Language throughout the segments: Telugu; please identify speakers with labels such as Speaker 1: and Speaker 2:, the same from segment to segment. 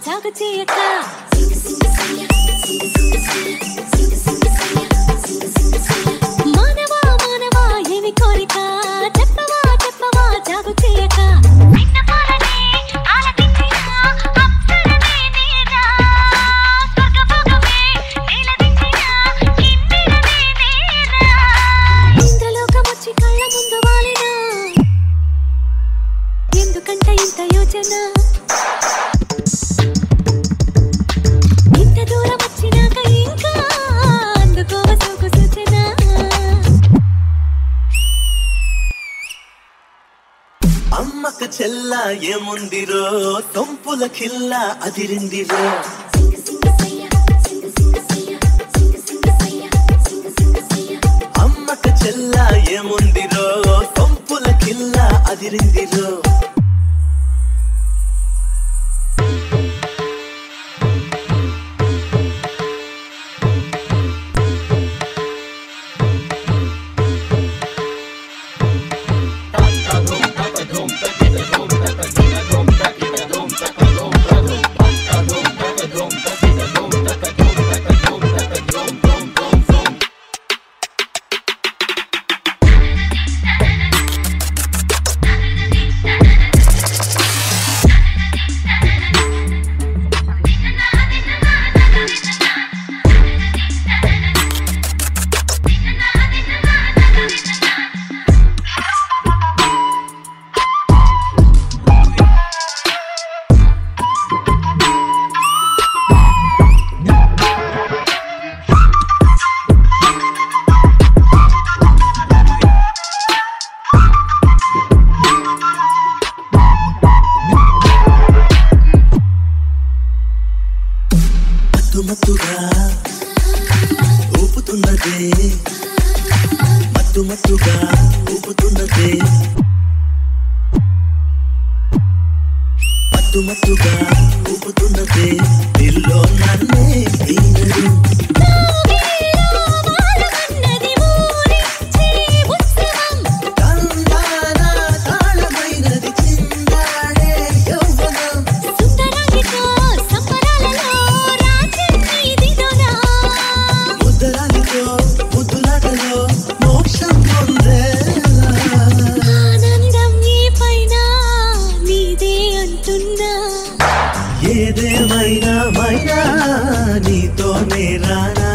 Speaker 1: జాగు చేయక మానవా మానవా ఏమి కోరిక చెప్పవా చెప్పవా జాగు చేయక ఇంద్రలోకమొచ్చి కళ్ళ ముందు వాలినా ఎందుకంట ఇంత యోచన ఇంత దూరం వచ్చినాక ఇంకా అందుకోవ సోకు సూచన
Speaker 2: అమ్మక చెల్ల ఏముందిరో సొంపుల కిల్ల అదిరిందిరో అమ్మక చెల్ల ఏముందిరో సొంపుల కిల్ల అదిరిందిరో మత్తుగా ఊపుతున్నదే మత్తుగా ఊపుతున్నదే మత్తుగా ఊపుతున్నదే దిల్లో నన్నే ఈనరు ఏదేమైనా మైనా నీతోనే రానా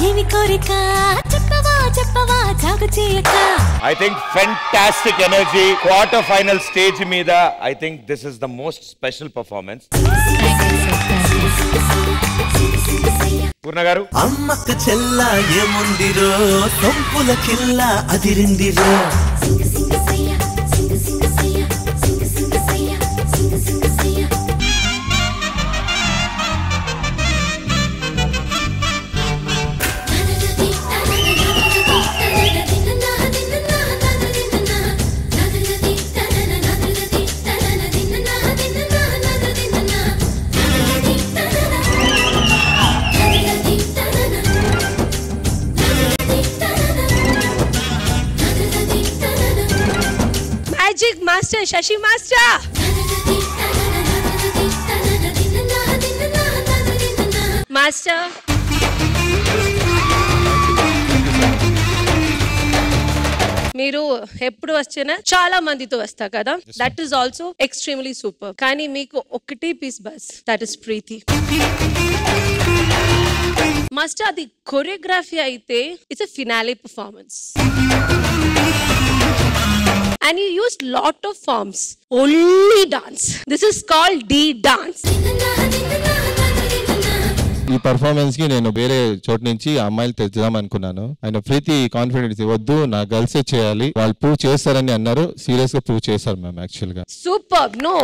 Speaker 2: ఏమి కోరిక చెప్పవా చెప్పవా జాగు చేయక
Speaker 3: I think fantastic energy quarter final stage మీద I think this is the most special performance పూర్ణ గారు
Speaker 2: అమ్మక చెల్ల ఏముందిరో సొంపుల కిల్ల అదిరిందిరో
Speaker 4: Master, Shashi Master. Master. మీరు ఎప్పుడు వచ్చినా చాలా మందితో వస్తా కదా, that is also extremely super. కానీ మీకు ఒకటి పీస్ బస్, దట్ ఇస్ ప్రీతి. మాస్టర్ అది కొరియోగ్రఫీ అయితే it's a finale performance. And you used lot of forms, only dance. This is called D dance.
Speaker 5: ఈ పర్ఫార్మెన్స్ కి నేను వేరే చోటు నుంచి అమ్మాయిలు తెచ్చుదాం అనుకున్నాను. ఆయన ప్రీతి కాన్ఫిడెన్స్ వద్దు, నా గర్ల్సే చేయాలి, వాళ్ళు ప్రూవ్ చేస్తారని అన్నారు. సీరియస్ గా ప్రూవ్ చేశారు మ్యామ్. యాక్చువల్ గా
Speaker 4: super. No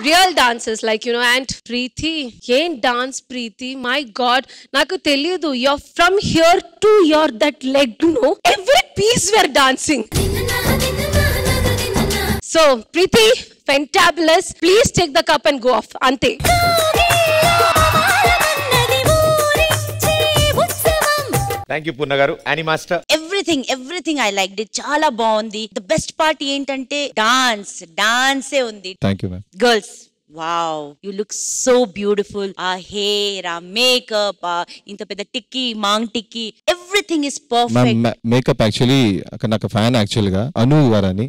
Speaker 4: real dancers like you know. And Preeti, ఏం డాన్స్ ప్రీతి, మై గాడ్. నాకు తెలియదు you're from here to your that leg, no every piece were dancing. So Preeti, fantabulous. Please take the cup and go off. Ante.
Speaker 3: Thank you Purna garu. Annie Master.
Speaker 6: Everything I liked it. Chala baagundi. The best part entante dance undi.
Speaker 5: Thank you ma'am.
Speaker 6: Girls, wow, you look so beautiful. Hair, makeup, inta pedda tikki, mang tikki, everything is perfect.
Speaker 5: Ma'am, makeup actually నాకు ఫ్యాన్ యాక్చువల్ గా అను గారని.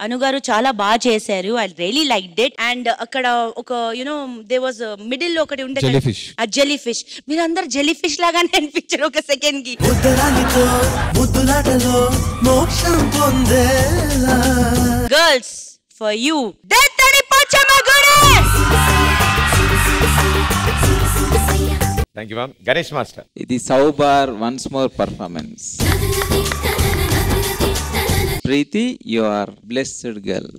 Speaker 6: అను గారు చాలా బాగా చేశారు. I really liked it. And అక్కడ ఒక యునో దే వాజ్ మిడిల్ లో ఒకటి ఉండే ఆ జెల్లీ ఫిష్. మీరందరూ జెల్లీ ఫిష్ లాగానే అనిపించారు ఒక సెకండ్ కి. Girls for you
Speaker 3: Thank you ma'am. Ganesh Master.
Speaker 7: ఇది సౌబార్ once more performance. Preeti, you are blessed girl.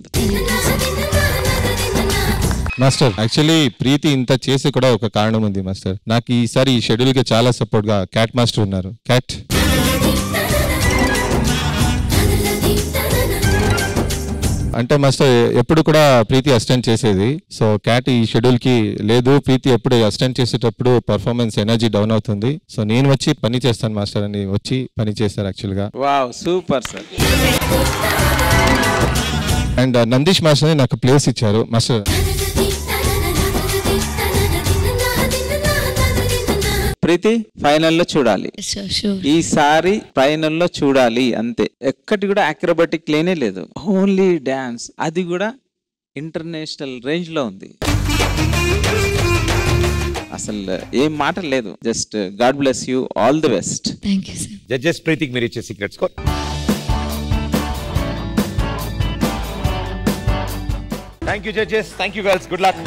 Speaker 5: Master actually Preeti ఇంత చేసి కూడా ఒక కారణం ఉంది మాస్టర్. నాకు ఈసారి ఈ షెడ్యూల్ కి చాలా సపోర్ట్ గా క్యాట్ మాస్టర్ ఉన్నారు. క్యాట్ అంటే మాస్టర్ ఎప్పుడు కూడా ప్రీతి అసిస్టెంట్ చేసేది. సో క్యాట్ ఈ షెడ్యూల్ కి లేదు, ప్రీతి ఎప్పుడు అసిస్టెంట్ చేసేటప్పుడు పర్ఫార్మెన్స్ ఎనర్జీ డౌన్ అవుతుంది, సో నేను వచ్చి పని చేస్తాను మాస్టర్ అని వచ్చి పని చేస్తారు యాక్చువల్ గా.
Speaker 7: Wow, super sir.
Speaker 5: And Nandish master నాకు ప్లేస్ ఇచ్చారు మాస్టర్.
Speaker 7: ప్రీతి, ఫైనల్లో చూడాలి ఈసారి, ఫైనల్లో చూడాలి అంతే. ఎక్కడి కూడా అక్రోబాటిక్ లేనే లేదు, ఓన్లీ డాన్స్, అది కూడా ఇంటర్నేషనల్ రేంజ్ లో ఉంది. అసలు ఏం మాట లేదు. Just God bless you, all the best.
Speaker 1: Thank you sir.
Speaker 3: Judges ప్రీతికి మీరు ఇచ్చే secret score. Thank you judges. Thank you girls. Good luck.